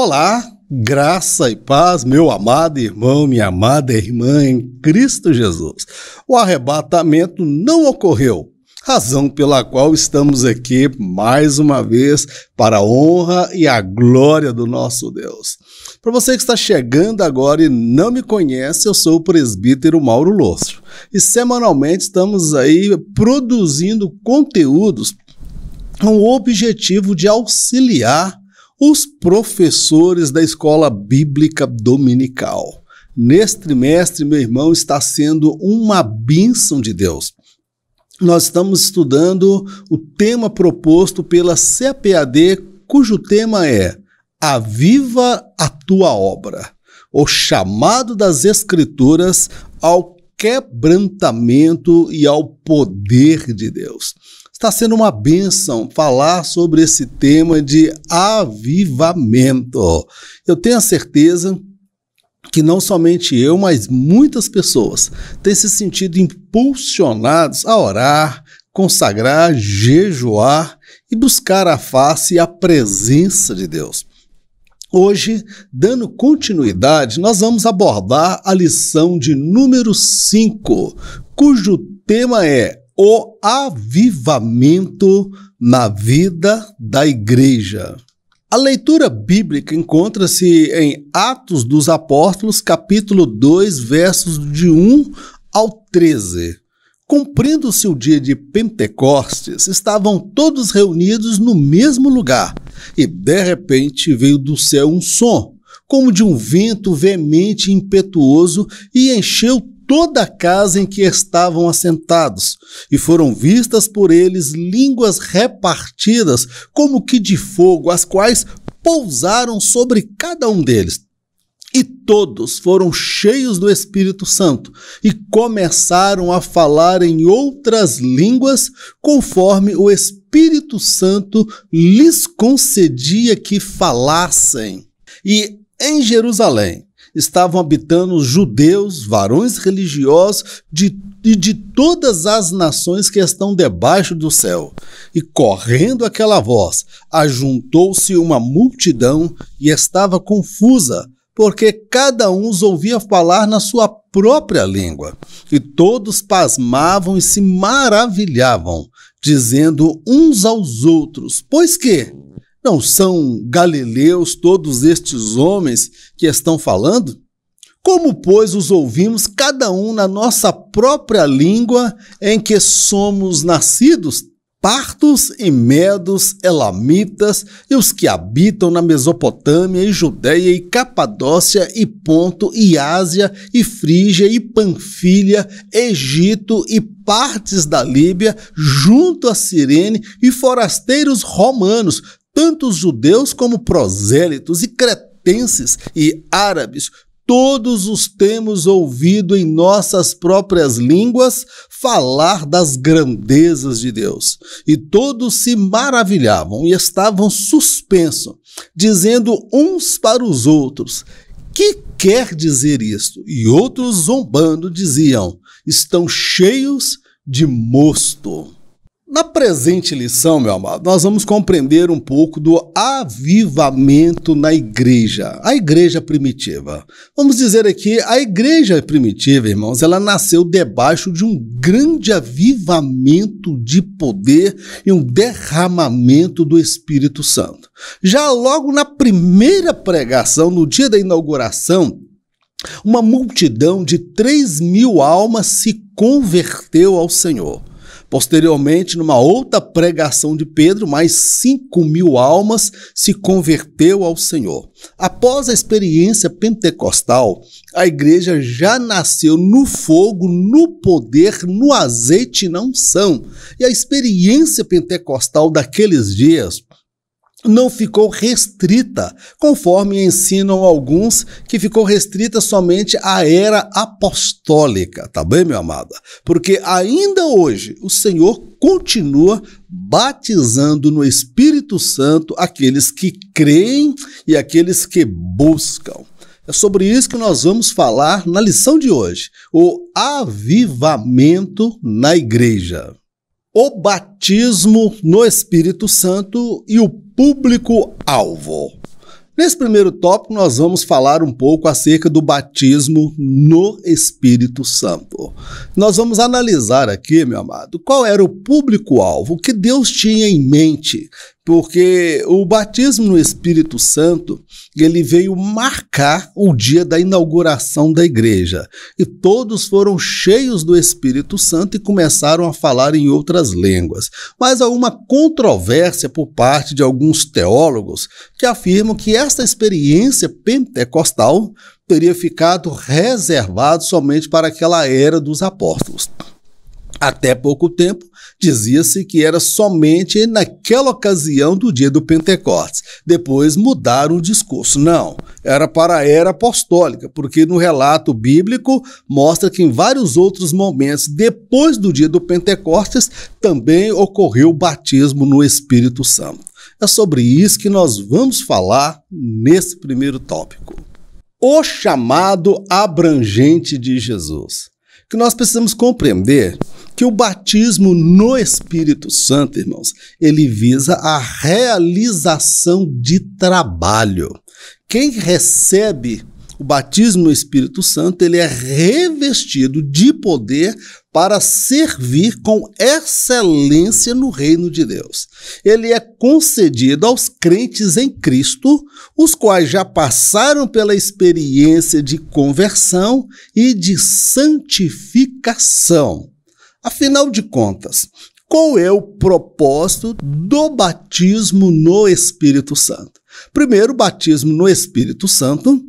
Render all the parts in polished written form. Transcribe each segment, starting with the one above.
Olá, graça e paz, meu amado irmão, minha amada irmã em Cristo Jesus. O arrebatamento não ocorreu, razão pela qual estamos aqui mais uma vez para a honra e a glória do nosso Deus. Para você que está chegando agora e não me conhece, eu sou o presbítero Mauro Lúcio e semanalmente estamos aí produzindo conteúdos com o objetivo de auxiliar os professores da escola bíblica dominical. Neste trimestre, meu irmão, está sendo uma bênção de Deus. Nós estamos estudando o tema proposto pela CAPAD, cujo tema é Aviva a tua obra, o chamado das Escrituras ao quebrantamento e ao poder de Deus. Está sendo uma bênção falar sobre esse tema de avivamento. Eu tenho a certeza que não somente eu, mas muitas pessoas têm se sentido impulsionados a orar, consagrar, jejuar e buscar a face e a presença de Deus. Hoje, dando continuidade, nós vamos abordar a lição de número 5, cujo tema é o avivamento na vida da igreja. A leitura bíblica encontra-se em Atos dos Apóstolos, capítulo 2, versos de 1 ao 13. Cumprindo-se o dia de Pentecostes, estavam todos reunidos no mesmo lugar, e de repente veio do céu um som, como de um vento veemente e impetuoso, e encheu toda a casa em que estavam assentados, e foram vistas por eles línguas repartidas como que de fogo, as quais pousaram sobre cada um deles. E todos foram cheios do Espírito Santo e começaram a falar em outras línguas, conforme o Espírito Santo lhes concedia que falassem. E em Jerusalém estavam habitando os judeus, varões religiosos de todas as nações que estão debaixo do céu. E correndo aquela voz, ajuntou-se uma multidão e estava confusa, porque cada um os ouvia falar na sua própria língua. E todos pasmavam e se maravilhavam, dizendo uns aos outros: pois que não são galileus todos estes homens que estão falando? Como, pois, os ouvimos cada um na nossa própria língua em que somos nascidos? Partos e medos, elamitas e os que habitam na Mesopotâmia e Judeia e Capadócia e Ponto e Ásia e Frígia e Panfilha, Egito e partes da Líbia, junto a Cirene e forasteiros romanos, tanto os judeus como prosélitos e cretenses e árabes, todos os temos ouvido em nossas próprias línguas falar das grandezas de Deus. E todos se maravilhavam e estavam suspensos, dizendo uns para os outros: que quer dizer isto? E outros, zombando, diziam: estão cheios de mosto. Na presente lição, meu amado, nós vamos compreender um pouco do avivamento na igreja, a igreja primitiva. Vamos dizer aqui, a igreja primitiva, irmãos, ela nasceu debaixo de um grande avivamento de poder e um derramamento do Espírito Santo. Já logo na primeira pregação, no dia da inauguração, uma multidão de 3.000 almas se converteu ao Senhor. Posteriormente, numa outra pregação de Pedro, mais 5.000 almas se converteu ao Senhor. Após a experiência pentecostal, a igreja já nasceu no fogo, no poder, no azeite e na unção. E a experiência pentecostal daqueles dias não ficou restrita, conforme ensinam alguns, que ficou restrita somente à era apostólica, tá bem, meu amado? Porque ainda hoje o Senhor continua batizando no Espírito Santo aqueles que creem e aqueles que buscam. É sobre isso que nós vamos falar na lição de hoje, o avivamento na igreja. O batismo no Espírito Santo e o público-alvo. Nesse primeiro tópico, nós vamos falar um pouco acerca do batismo no Espírito Santo. Nós vamos analisar aqui, meu amado, qual era o público-alvo, o que Deus tinha em mente, porque o batismo no Espírito Santo, ele veio marcar o dia da inauguração da igreja. E todos foram cheios do Espírito Santo e começaram a falar em outras línguas. Mas há uma controvérsia por parte de alguns teólogos que afirmam que esta experiência pentecostal teria ficado reservado somente para aquela era dos apóstolos. Até pouco tempo, dizia-se que era somente naquela ocasião do dia do Pentecostes. Depois mudaram o discurso. Não, era para a era apostólica, porque no relato bíblico mostra que em vários outros momentos, depois do dia do Pentecostes, também ocorreu o batismo no Espírito Santo. É sobre isso que nós vamos falar nesse primeiro tópico. O chamado abrangente de Jesus. Que nós precisamos compreender que o batismo no Espírito Santo, irmãos, ele visa a realização de trabalho. Quem recebe o batismo no Espírito Santo, ele é revestido de poder para servir com excelência no reino de Deus. Ele é concedido aos crentes em Cristo, os quais já passaram pela experiência de conversão e de santificação. Afinal de contas, qual é o propósito do batismo no Espírito Santo? Primeiro, o batismo no Espírito Santo,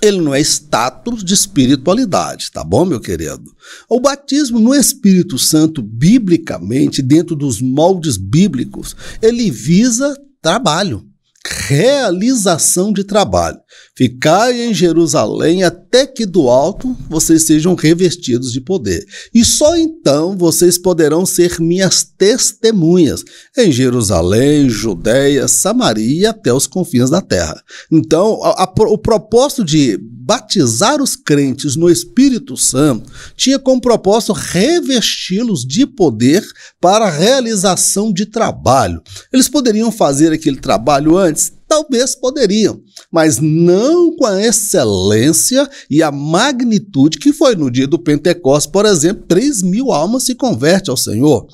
ele não é status de espiritualidade, tá bom, meu querido? O batismo no Espírito Santo, biblicamente, dentro dos moldes bíblicos, ele visa trabalho, realização de trabalho. Ficai em Jerusalém até que do alto vocês sejam revestidos de poder. E só então vocês poderão ser minhas testemunhas em Jerusalém, Judeia, Samaria e até os confins da terra. Então, o propósito de batizar os crentes no Espírito Santo tinha como propósito revesti-los de poder para a realização de trabalho. Eles poderiam fazer aquele trabalho antes? Talvez poderiam, mas não com a excelência e a magnitude que foi no dia do Pentecostes. Por exemplo, 3.000 almas se convertem ao Senhor.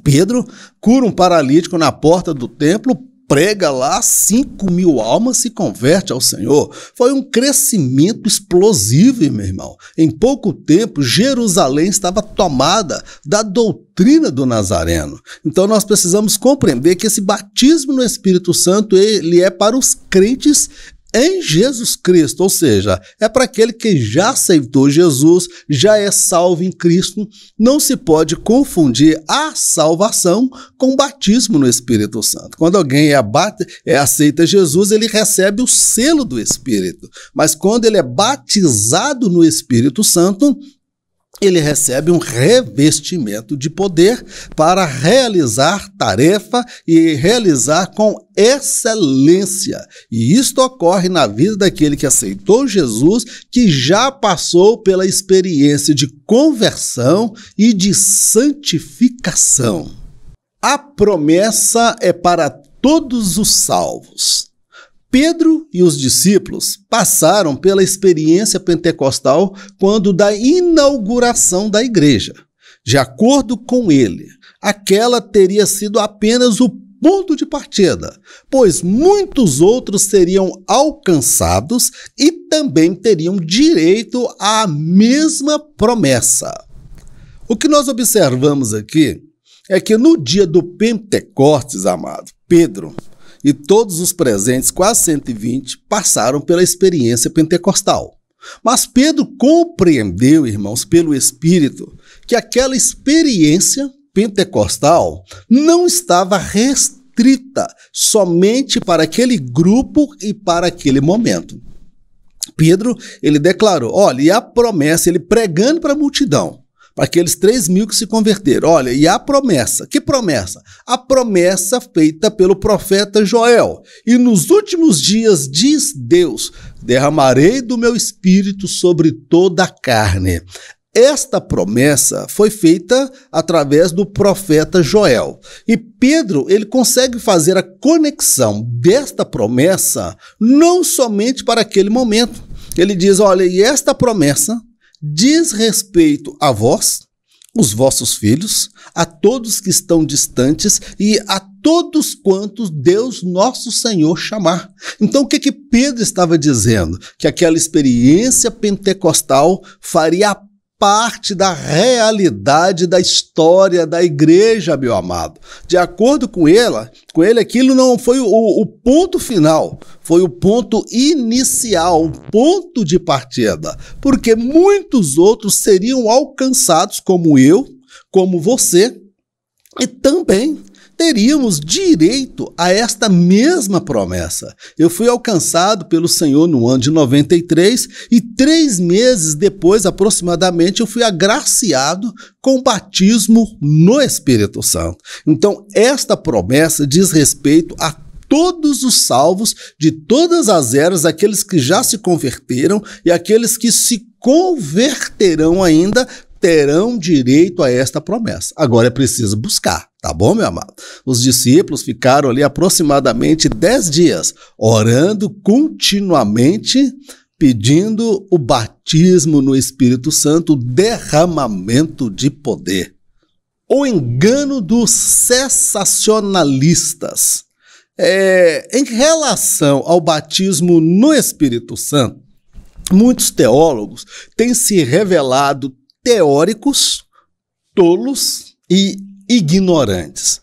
Pedro cura um paralítico na porta do templo, prega lá, 5.000 almas se convertem ao Senhor. Foi um crescimento explosivo, meu irmão. Em pouco tempo, Jerusalém estava tomada da doutrina do Nazareno. Então nós precisamos compreender que esse batismo no Espírito Santo, ele é para os crentes em Jesus Cristo, ou seja, é para aquele que já aceitou Jesus, já é salvo em Cristo. Não se pode confundir a salvação com o batismo no Espírito Santo. Quando alguém aceita Jesus, ele recebe o selo do Espírito, mas quando ele é batizado no Espírito Santo, ele recebe um revestimento de poder para realizar tarefa e realizar com excelência. E isto ocorre na vida daquele que aceitou Jesus, que já passou pela experiência de conversão e de santificação. A promessa é para todos os salvos. Pedro e os discípulos passaram pela experiência pentecostal quando da inauguração da igreja. De acordo com ele, aquela teria sido apenas o ponto de partida, pois muitos outros seriam alcançados e também teriam direito à mesma promessa. O que nós observamos aqui é que no dia do Pentecostes, amado, Pedro e todos os presentes, quase 120, passaram pela experiência pentecostal. Mas Pedro compreendeu, irmãos, pelo Espírito, que aquela experiência pentecostal não estava restrita somente para aquele grupo e para aquele momento. Pedro, ele declarou, olha, e a promessa, ele pregando para a multidão, para aqueles 3.000 que se converteram. Olha, e a promessa, que promessa? A promessa feita pelo profeta Joel. E nos últimos dias, diz Deus, derramarei do meu espírito sobre toda a carne. esta promessa foi feita através do profeta Joel. E Pedro, ele consegue fazer a conexão desta promessa não somente para aquele momento. Ele diz, olha, e esta promessa diz respeito a vós, os vossos filhos, a todos que estão distantes e a todos quantos Deus nosso Senhor chamar. Então o que Pedro estava dizendo? Que aquela experiência pentecostal faria parte da realidade da história da igreja, meu amado. De acordo com ele aquilo não foi o ponto final, foi o ponto inicial, um ponto de partida, porque muitos outros seriam alcançados, como eu, como você, e também teríamos direito a esta mesma promessa. Eu fui alcançado pelo Senhor no ano de 93 e 3 meses depois, aproximadamente, eu fui agraciado com o batismo no Espírito Santo. Então, esta promessa diz respeito a todos os salvos de todas as eras, aqueles que já se converteram e aqueles que se converterão ainda, terão direito a esta promessa. Agora é preciso buscar, tá bom, meu amado? Os discípulos ficaram ali aproximadamente 10 dias, orando continuamente, pedindo o batismo no Espírito Santo, o derramamento de poder. O engano dos sensacionalistas. Em relação ao batismo no Espírito Santo, muitos teólogos têm se revelado teóricos, tolos e ignorantes.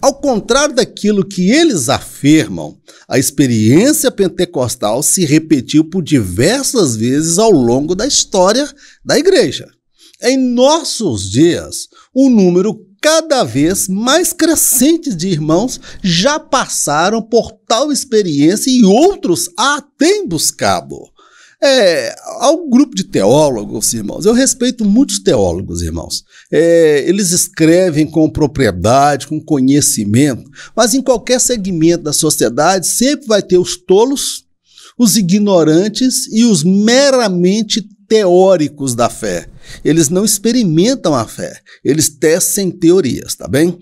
Ao contrário daquilo que eles afirmam, a experiência pentecostal se repetiu por diversas vezes ao longo da história da igreja. Em nossos dias, o número cada vez mais crescente de irmãos já passaram por tal experiência e outros a têm buscado. Há um grupo de teólogos, irmãos, eu respeito muitos teólogos, irmãos, eles escrevem com propriedade, com conhecimento, mas em qualquer segmento da sociedade sempre vai ter os tolos, os ignorantes e os meramente teóricos da fé. Eles não experimentam a fé, eles tecem teorias, tá bem?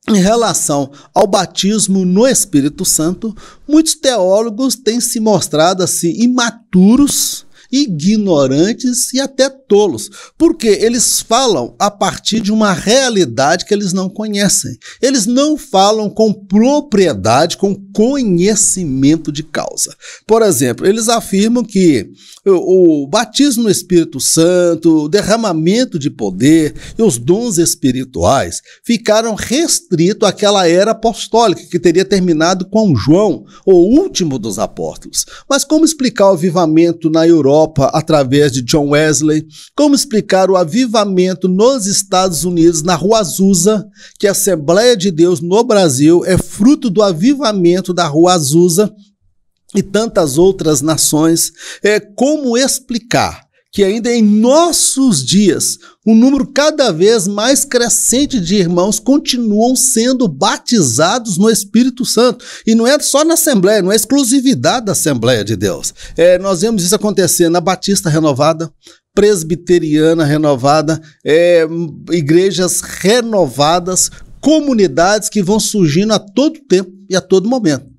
Em relação ao batismo no Espírito Santo, muitos teólogos têm se mostrado assim imaturos, ignorantes e até tolos, porque eles falam a partir de uma realidade que eles não conhecem. Eles não falam com propriedade, com conhecimento de causa. Por exemplo, eles afirmam que o batismo no Espírito Santo, o derramamento de poder e os dons espirituais ficaram restritos àquela era apostólica que teria terminado com João, o último dos apóstolos. Mas como explicar o avivamento na Europa através de John Wesley? Como explicar o avivamento nos Estados Unidos, na Rua Azusa, que a Assembleia de Deus no Brasil é fruto do avivamento da Rua Azusa, e tantas outras nações? Como explicar que ainda em nossos dias um número cada vez mais crescente de irmãos continuam sendo batizados no Espírito Santo? E não é só na Assembleia, não é exclusividade da Assembleia de Deus. Nós vemos isso acontecer na Batista Renovada, Presbiteriana Renovada, igrejas renovadas, comunidades que vão surgindo a todo tempo e a todo momento.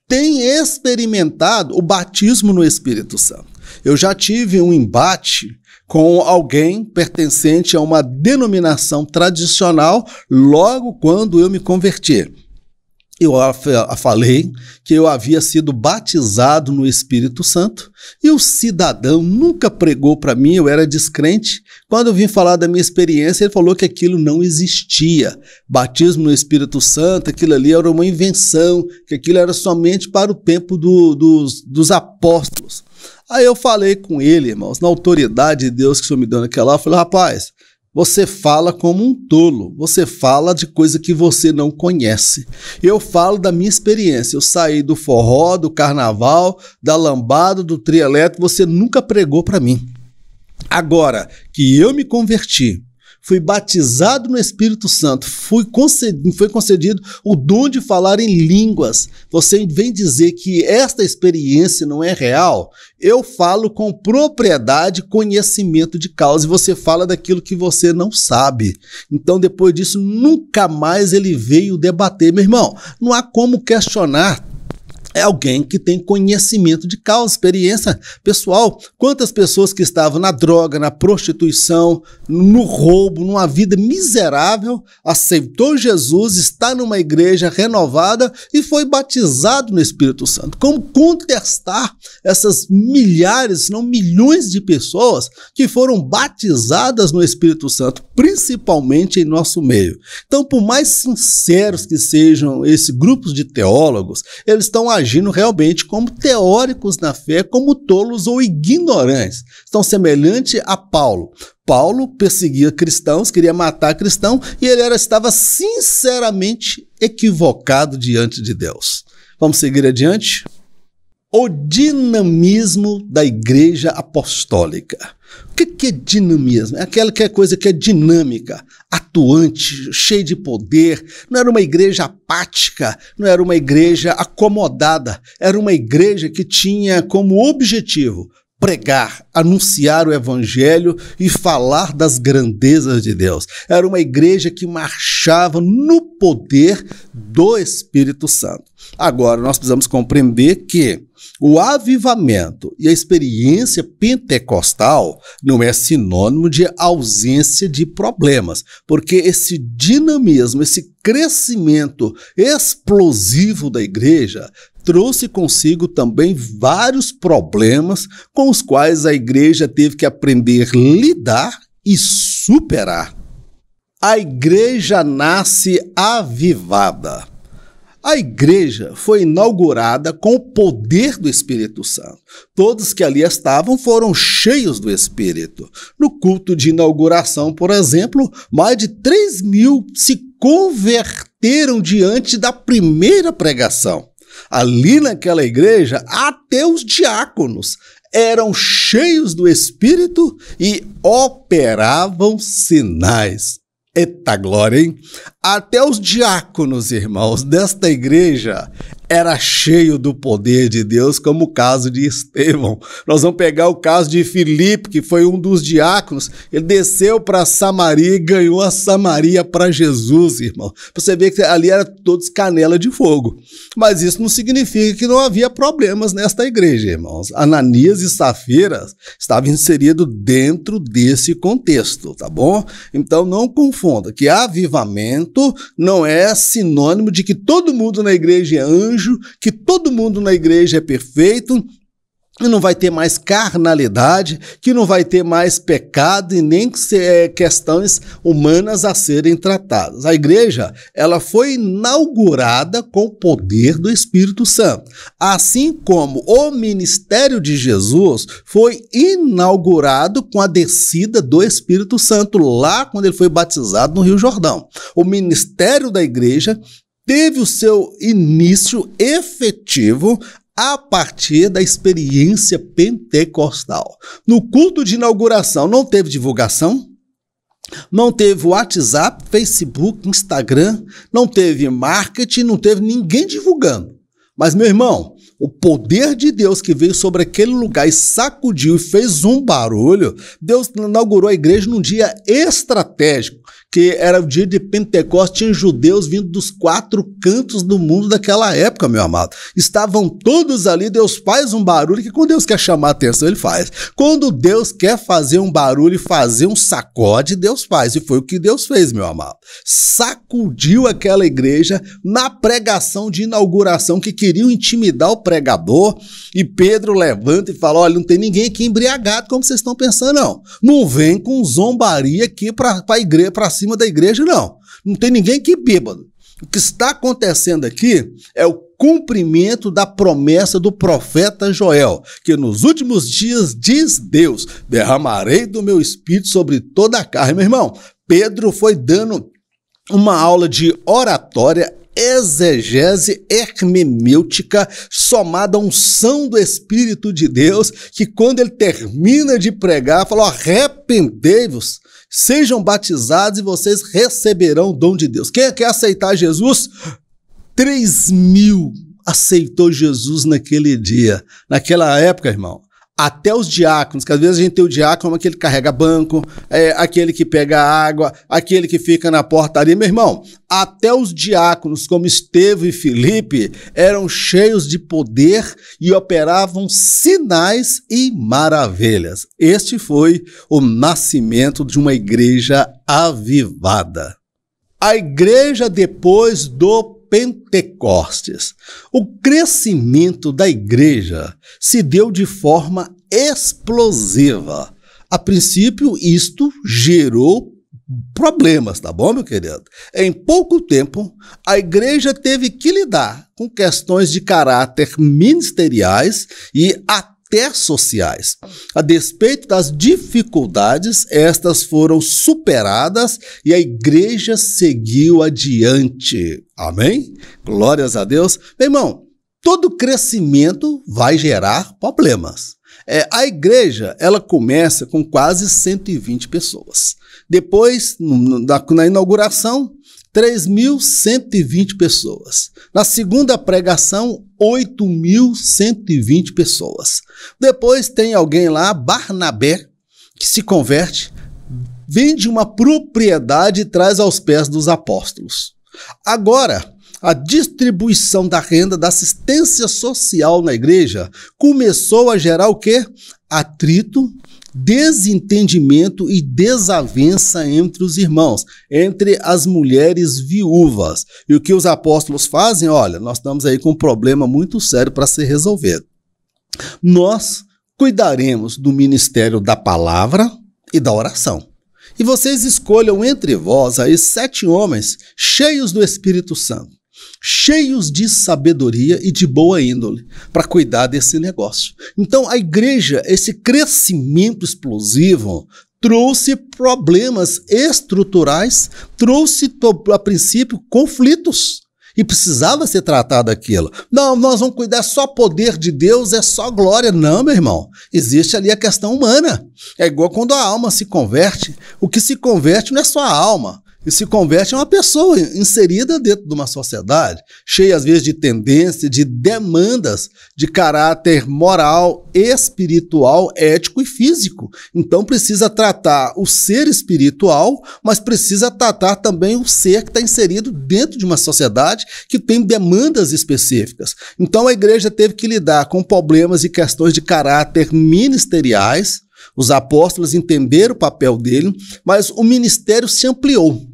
Tem experimentado o batismo no Espírito Santo. Eu já tive um embate com alguém pertencente a uma denominação tradicional logo quando eu me converti. Eu falei que eu havia sido batizado no Espírito Santo e o cidadão nunca pregou para mim, eu era descrente. Quando eu vim falar da minha experiência, ele falou que aquilo não existia. Batismo no Espírito Santo, aquilo ali era uma invenção, que aquilo era somente para o tempo dos apóstolos. Aí eu falei com ele, irmãos, na autoridade de Deus que o Senhor me deu naquela hora, eu falei, rapaz, você fala como um tolo, você fala de coisa que você não conhece. Eu falo da minha experiência, eu saí do forró, do carnaval, da lambada, do trio elétrico, você nunca pregou para mim. Agora que eu me converti, fui batizado no Espírito Santo, foi concedido o dom de falar em línguas. Você vem dizer que esta experiência não é real? Eu falo com propriedade, conhecimento de causa, e você fala daquilo que você não sabe. Então, depois disso, nunca mais ele veio debater. Meu irmão, não há como questionar. É alguém que tem conhecimento de causa, experiência pessoal. Quantas pessoas que estavam na droga, na prostituição, no roubo, numa vida miserável, aceitou Jesus, está numa igreja renovada e foi batizado no Espírito Santo. Como contestar essas milhares, se não milhões de pessoas que foram batizadas no Espírito Santo, principalmente em nosso meio? Então, por mais sinceros que sejam esses grupos de teólogos, eles estão agindo realmente como teóricos na fé, como tolos ou ignorantes. Estão semelhante a Paulo. Paulo perseguia cristãos, queria matar cristão, e ele estava sinceramente equivocado diante de Deus. Vamos seguir adiante? O dinamismo da Igreja Apostólica. O que é dinamismo? É aquela coisa que é dinâmica, atuante, cheia de poder. Não era uma igreja apática, não era uma igreja acomodada. Era uma igreja que tinha como objetivo pregar, anunciar o evangelho e falar das grandezas de Deus. Era uma igreja que marchava no poder do Espírito Santo. Agora, nós precisamos compreender que o avivamento e a experiência pentecostal não é sinônimo de ausência de problemas, porque esse dinamismo, esse crescimento explosivo da igreja trouxe consigo também vários problemas com os quais a igreja teve que aprender a lidar e superar. A igreja nasce avivada. A igreja foi inaugurada com o poder do Espírito Santo. Todos que ali estavam foram cheios do Espírito. No culto de inauguração, por exemplo, mais de 3.000 se converteram diante da primeira pregação. Ali naquela igreja, até os diáconos eram cheios do Espírito e operavam sinais. Eita glória, hein? Até os diáconos, irmãos, desta igreja era cheio do poder de Deus, como o caso de Estevão. Nós vamos pegar o caso de Filipe, que foi um dos diáconos. Ele desceu para Samaria e ganhou a Samaria para Jesus, irmão. Você vê que ali era todos canela de fogo. Mas isso não significa que não havia problemas nesta igreja, irmãos. Ananias e Safira estavam inseridos dentro desse contexto, tá bom? Então não confunda que avivamento não é sinônimo de que todo mundo na igreja é anjo, que todo mundo na igreja é perfeito, que não vai ter mais carnalidade, que não vai ter mais pecado e nem questões humanas a serem tratadas. A igreja, ela foi inaugurada com o poder do Espírito Santo, assim como o ministério de Jesus foi inaugurado com a descida do Espírito Santo, lá quando ele foi batizado no Rio Jordão. O ministério da igreja teve o seu início efetivo a partir da experiência pentecostal. No culto de inauguração não teve divulgação, não teve WhatsApp, Facebook, Instagram, não teve marketing, não teve ninguém divulgando. Mas, meu irmão, o poder de Deus que veio sobre aquele lugar e sacudiu e fez um barulho, Deus inaugurou a igreja num dia estratégico, que era o dia de Pentecostes, tinha judeus vindo dos 4 cantos do mundo daquela época, meu amado. Estavam todos ali, Deus faz um barulho, que quando Deus quer chamar a atenção, ele faz. Quando Deus quer fazer um barulho e fazer um sacode, Deus faz. E foi o que Deus fez, meu amado. Sacudiu aquela igreja na pregação de inauguração, que queriam intimidar o pregador, e Pedro levanta e fala: olha, não tem ninguém aqui embriagado como vocês estão pensando, não. Não vem com zombaria aqui para a igreja, para cima da igreja, não. Não tem ninguém aqui bêbado. O que está acontecendo aqui é o cumprimento da promessa do profeta Joel, que nos últimos dias diz Deus: derramarei do meu espírito sobre toda a carne. Meu irmão, Pedro foi dando uma aula de oratória exegese hermenêutica somada à unção do Espírito de Deus, que quando ele termina de pregar, fala: arrependei-vos, sejam batizados e vocês receberão o dom de Deus. Quem quer aceitar Jesus? 3.000 aceitou Jesus naquele dia. Naquela época, irmão, até os diáconos, que às vezes a gente tem o diácono, aquele que carrega banco, aquele que pega água, aquele que fica na portaria. Meu irmão, até os diáconos, como Estevão e Filipe, eram cheios de poder e operavam sinais e maravilhas. Este foi o nascimento de uma igreja avivada. A igreja depois do Pentecostes. O crescimento da igreja se deu de forma explosiva. A princípio, isto gerou problemas, tá bom, meu querido? Em pouco tempo, a igreja teve que lidar com questões de caráter ministeriais e até sociais. A despeito das dificuldades, estas foram superadas e a igreja seguiu adiante. Amém? Glórias a Deus. Meu irmão, todo crescimento vai gerar problemas. A igreja, ela começa com quase 120 pessoas. Depois, na inauguração, 3.120 pessoas. Na segunda pregação, 8.120 pessoas. Depois tem alguém lá, Barnabé, que se converte, vende uma propriedade e traz aos pés dos apóstolos. Agora, a distribuição da renda, da assistência social na igreja começou a gerar o quê? Atrito, desentendimento e desavença entre os irmãos, entre as mulheres viúvas. E o que os apóstolos fazem? Olha, nós estamos aí com um problema muito sério para ser resolvido. Nós cuidaremos do ministério da palavra e da oração. E vocês escolham entre vós aí 7 homens cheios do Espírito Santo, cheios de sabedoria e de boa índole, para cuidar desse negócio. Então, a igreja, esse crescimento explosivo, trouxe problemas estruturais, trouxe, a princípio, conflitos. E precisava ser tratado aquilo. Não, nós vamos cuidar só poder de Deus, é só glória. Não, meu irmão. Existe ali a questão humana. É igual quando a alma se converte. O que se converte não é só a alma. E se converte em uma pessoa inserida dentro de uma sociedade, cheia às vezes de tendência, de demandas de caráter moral, espiritual, ético e físico. Então precisa tratar o ser espiritual, mas precisa tratar também o ser que está inserido dentro de uma sociedade que tem demandas específicas. Então a igreja teve que lidar com problemas e questões de caráter ministeriais. Os apóstolos entenderam o papel dele, mas o ministério se ampliou.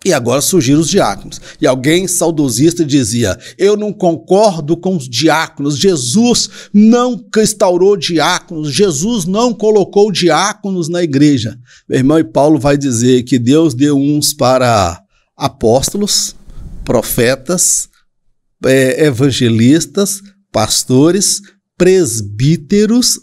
E agora surgiram os diáconos. E alguém saudosista dizia: eu não concordo com os diáconos. Jesus não instaurou diáconos. Jesus não colocou diáconos na igreja. Meu irmão, e Paulo vai dizer que Deus deu uns para apóstolos, profetas, evangelistas, pastores, presbíteros,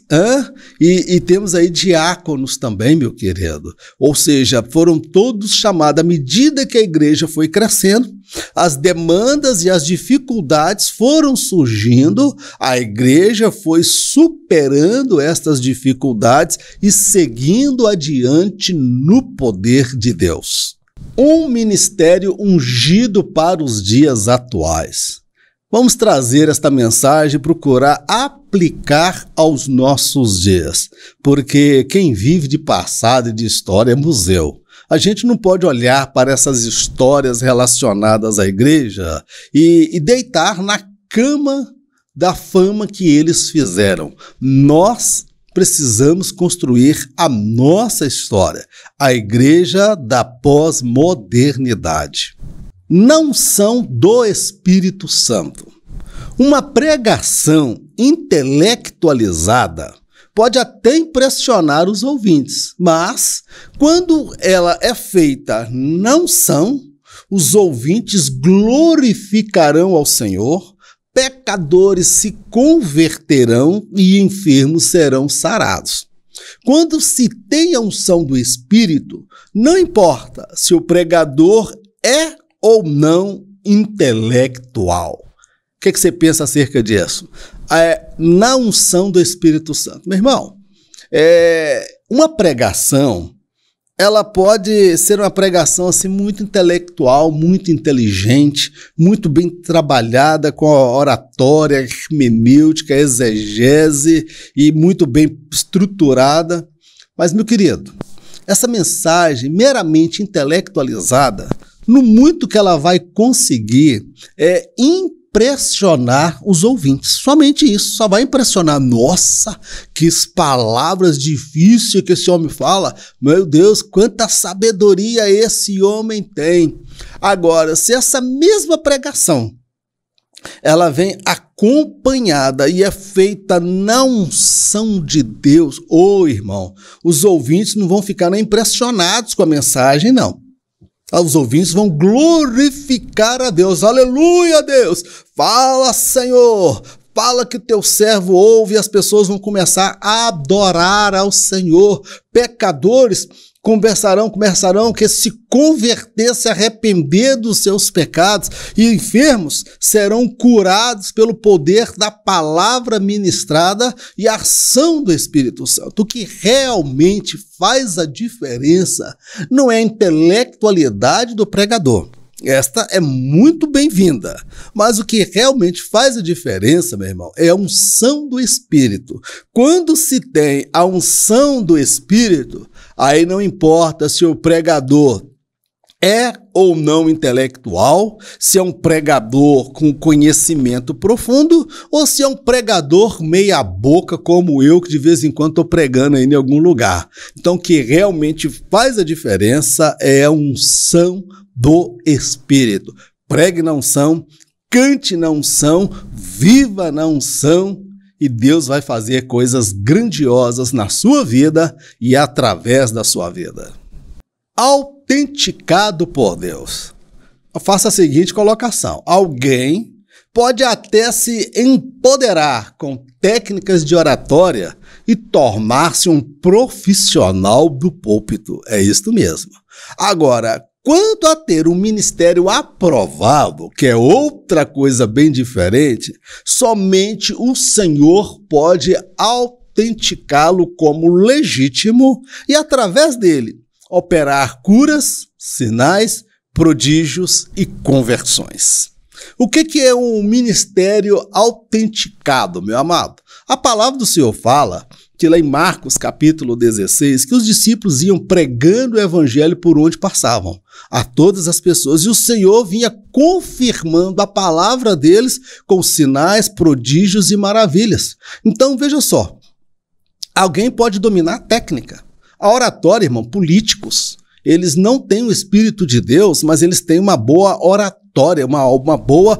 e temos aí diáconos também, meu querido. Ou seja, foram todos chamados. À medida que a igreja foi crescendo, as demandas e as dificuldades foram surgindo, a igreja foi superando estas dificuldades e seguindo adiante no poder de Deus. Um ministério ungido para os dias atuais. Vamos trazer esta mensagem e procurar aplicar aos nossos dias, porque quem vive de passado e de história é museu. A gente não pode olhar para essas histórias relacionadas à igreja e deitar na cama da fama que eles fizeram. Nós precisamos construir a nossa história, a igreja da pós-modernidade. Não são do Espírito Santo. Uma pregação intelectualizada pode até impressionar os ouvintes, mas quando ela é feita não são, os ouvintes glorificarão ao Senhor, pecadores se converterão e enfermos serão sarados. Quando se tem a unção do Espírito, não importa se o pregador é ou não intelectual. O que você pensa acerca disso? Na unção do Espírito Santo. Meu irmão, uma pregação, ela pode ser uma pregação assim, muito intelectual, muito inteligente, muito bem trabalhada com a oratória, hermenêutica, exegese e muito bem estruturada. Mas, meu querido, essa mensagem meramente intelectualizada, no muito que ela vai conseguir é impressionar os ouvintes. Somente isso, só vai impressionar. Nossa, que palavras difíceis que esse homem fala. Meu Deus, quanta sabedoria esse homem tem. Agora, se essa mesma pregação ela vem acompanhada e é feita na unção de Deus, irmão, os ouvintes não vão ficar nem impressionados com a mensagem, não. Os ouvintes vão glorificar a Deus. Aleluia, Deus! Fala, Senhor! Fala que teu servo ouve e as pessoas vão começar a adorar ao Senhor. Pecadores começarão que se converter, se arrepender dos seus pecados, e enfermos serão curados pelo poder da palavra ministrada e a ação do Espírito Santo. O que realmente faz a diferença não é a intelectualidade do pregador. Esta é muito bem-vinda, mas o que realmente faz a diferença, meu irmão, é a unção do Espírito. Quando se tem a unção do Espírito, aí não importa se o pregador é ou não intelectual, se é um pregador com conhecimento profundo ou se é um pregador meia boca como eu, que de vez em quando estou pregando aí em algum lugar. Então, o que realmente faz a diferença é a unção do Espírito. Pregue na unção, cante na unção, viva na unção, e Deus vai fazer coisas grandiosas na sua vida e através da sua vida. Autenticado por Deus. Eu faço a seguinte colocação: alguém pode até se empoderar com técnicas de oratória e tornar-se um profissional do púlpito. É isso mesmo. Agora, quanto a ter um ministério aprovado, que é outra coisa bem diferente, somente o Senhor pode autenticá-lo como legítimo e, através dele, operar curas, sinais, prodígios e conversões. O que é um ministério autenticado, meu amado? A palavra do Senhor fala que lá em Marcos capítulo 16, que os discípulos iam pregando o evangelho por onde passavam, a todas as pessoas, e o Senhor vinha confirmando a palavra deles com sinais, prodígios e maravilhas. Então, veja só, alguém pode dominar a técnica. A oratória, irmão, políticos, eles não têm o Espírito de Deus, mas eles têm uma boa oratória, uma boa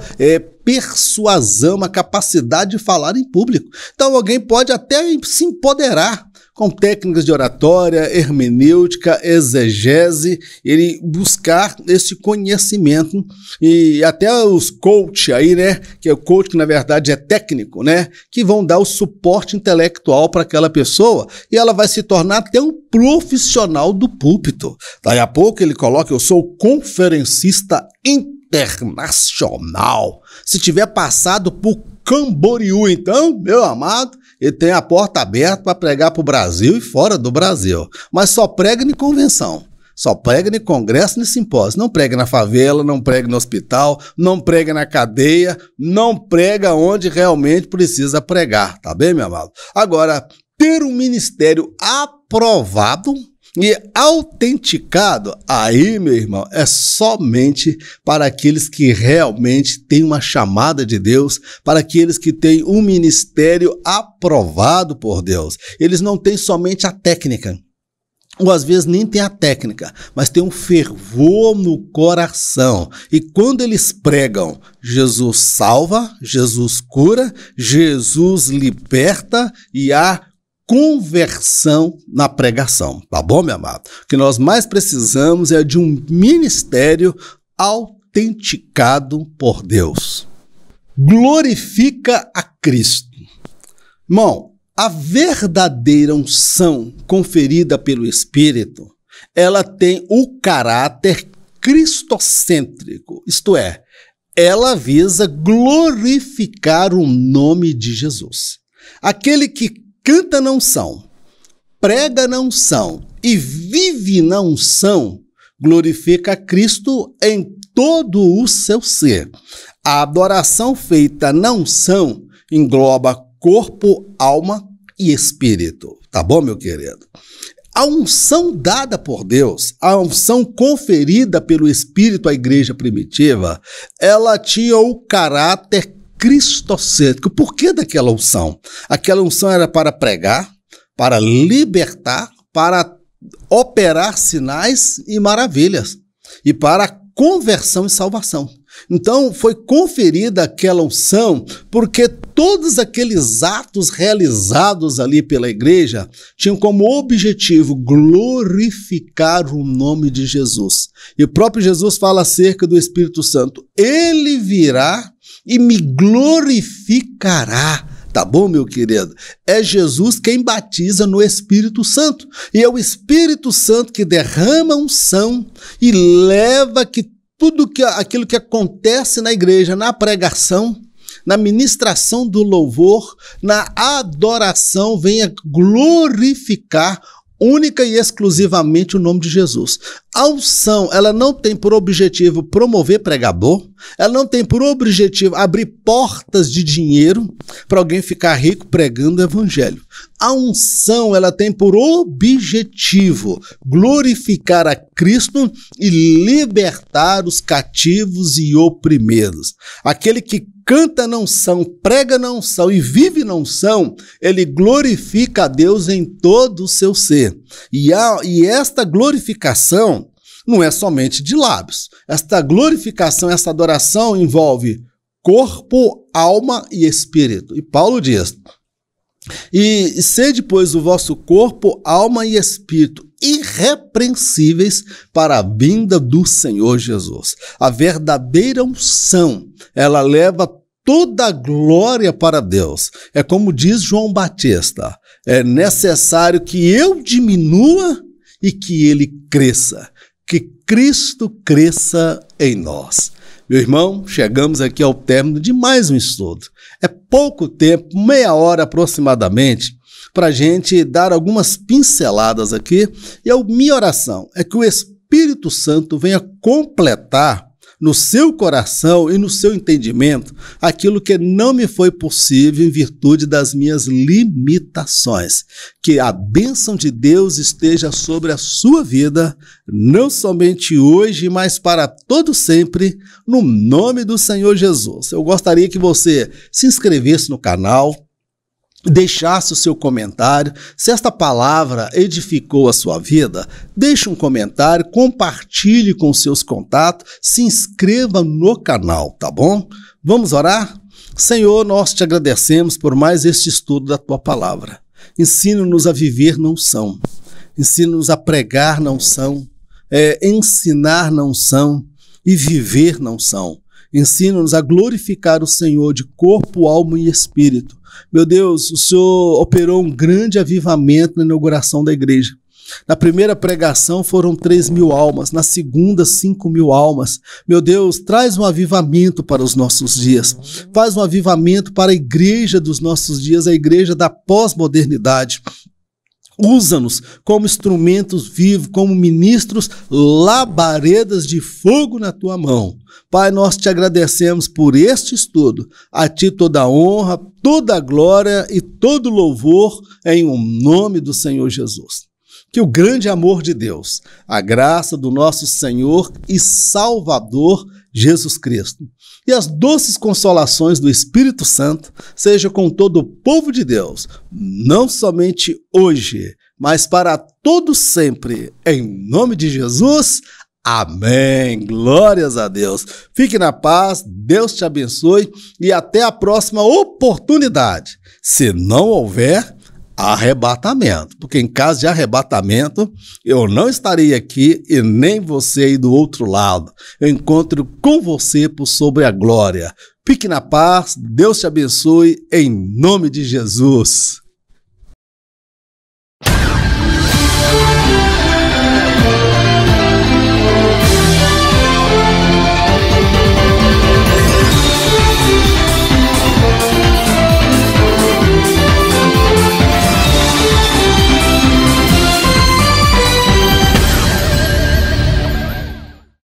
persuasão, uma capacidade de falar em público. Então alguém pode até se empoderar com técnicas de oratória, hermenêutica, exegese, ele buscar esse conhecimento, e até os coach aí, né, que é o coach que na verdade é técnico, né, que vão dar o suporte intelectual para aquela pessoa, e ela vai se tornar até um profissional do púlpito. Daí a pouco ele coloca: eu sou conferencista internacional. Se tiver passado por Camboriú, então, meu amado, ele tem a porta aberta para pregar para o Brasil e fora do Brasil. Mas só prega em convenção, só prega em congresso e simpósio. Não prega na favela, não prega no hospital, não prega na cadeia, não prega onde realmente precisa pregar, tá bem, meu amado? Agora, ter um ministério aprovado e autenticado, aí, meu irmão, é somente para aqueles que realmente têm uma chamada de Deus, para aqueles que têm um ministério aprovado por Deus. Eles não têm somente a técnica, ou às vezes nem tem a técnica, mas tem um fervor no coração. E quando eles pregam, Jesus salva, Jesus cura, Jesus liberta e há conversão na pregação, tá bom, meu amado? O que nós mais precisamos é de um ministério autenticado por Deus. Glorifica a Cristo. Irmão, a verdadeira unção conferida pelo Espírito, ela tem o caráter cristocêntrico, isto é, ela visa glorificar o nome de Jesus. Aquele que canta na unção, prega na unção e vive na unção, glorifica a Cristo em todo o seu ser. A adoração feita na unção engloba corpo, alma e espírito. Tá bom, meu querido? A unção dada por Deus, a unção conferida pelo Espírito à igreja primitiva, ela tinha o caráter cristocêntrico. Por que daquela unção? Aquela unção era para pregar, para libertar, para operar sinais e maravilhas e para conversão e salvação. Então, foi conferida aquela unção porque todos aqueles atos realizados ali pela igreja tinham como objetivo glorificar o nome de Jesus. E o próprio Jesus fala acerca do Espírito Santo. Ele virá e me glorificará. Tá bom, meu querido? É Jesus quem batiza no Espírito Santo. E é o Espírito Santo que derrama unção e leva que aquilo que acontece na igreja, na pregação, na ministração do louvor, na adoração, venha glorificar única e exclusivamente o nome de Jesus. A unção, ela não tem por objetivo promover pregador, ela não tem por objetivo abrir portas de dinheiro para alguém ficar rico pregando o evangelho. A unção, ela tem por objetivo glorificar a Cristo e libertar os cativos e oprimidos. Aquele que canta na unção, prega na unção e vive na unção, ele glorifica a Deus em todo o seu ser. E esta glorificação não é somente de lábios. Esta glorificação, essa adoração envolve corpo, alma e espírito. E Paulo diz: e sede, pois, o vosso corpo, alma e espírito irrepreensíveis para a vinda do Senhor Jesus. A verdadeira unção, ela leva toda a glória para Deus. É como diz João Batista: é necessário que eu diminua e que ele cresça, que Cristo cresça em nós. Meu irmão, chegamos aqui ao término de mais um estudo. É pouco tempo, meia hora aproximadamente, para a gente dar algumas pinceladas aqui. E a minha oração é que o Espírito Santo venha completar no seu coração e no seu entendimento aquilo que não me foi possível em virtude das minhas limitações. Que a bênção de Deus esteja sobre a sua vida, não somente hoje, mas para todo sempre, no nome do Senhor Jesus. Eu gostaria que você se inscrevesse no canal, deixasse o seu comentário. Se esta palavra edificou a sua vida, deixe um comentário, compartilhe com seus contatos, se inscreva no canal, tá bom? Vamos orar? Senhor, nós te agradecemos por mais este estudo da tua palavra. Ensina-nos a viver na unção, ensina-nos a pregar na unção, ensinar na unção e viver na unção. Ensina-nos a glorificar o Senhor de corpo, alma e espírito. Meu Deus, o Senhor operou um grande avivamento na inauguração da igreja. Na primeira pregação foram 3.000 almas, na segunda 5.000 almas. Meu Deus, traz um avivamento para os nossos dias. Faz um avivamento para a igreja dos nossos dias, a igreja da pós-modernidade. Usa-nos como instrumentos vivos, como ministros, labaredas de fogo na tua mão. Pai, nós te agradecemos por este estudo. A ti toda a honra, toda a glória e todo o louvor em nome do Senhor Jesus. Que o grande amor de Deus, a graça do nosso Senhor e Salvador Jesus Cristo e as doces consolações do Espírito Santo seja com todo o povo de Deus, não somente hoje, mas para todo sempre, em nome de Jesus. Amém. Glórias a Deus. Fique na paz, Deus te abençoe e até a próxima oportunidade. Se não houver arrebatamento, porque em caso de arrebatamento, eu não estarei aqui e nem você aí do outro lado. Eu encontro com você por sobre a glória. Fique na paz, Deus te abençoe, em nome de Jesus.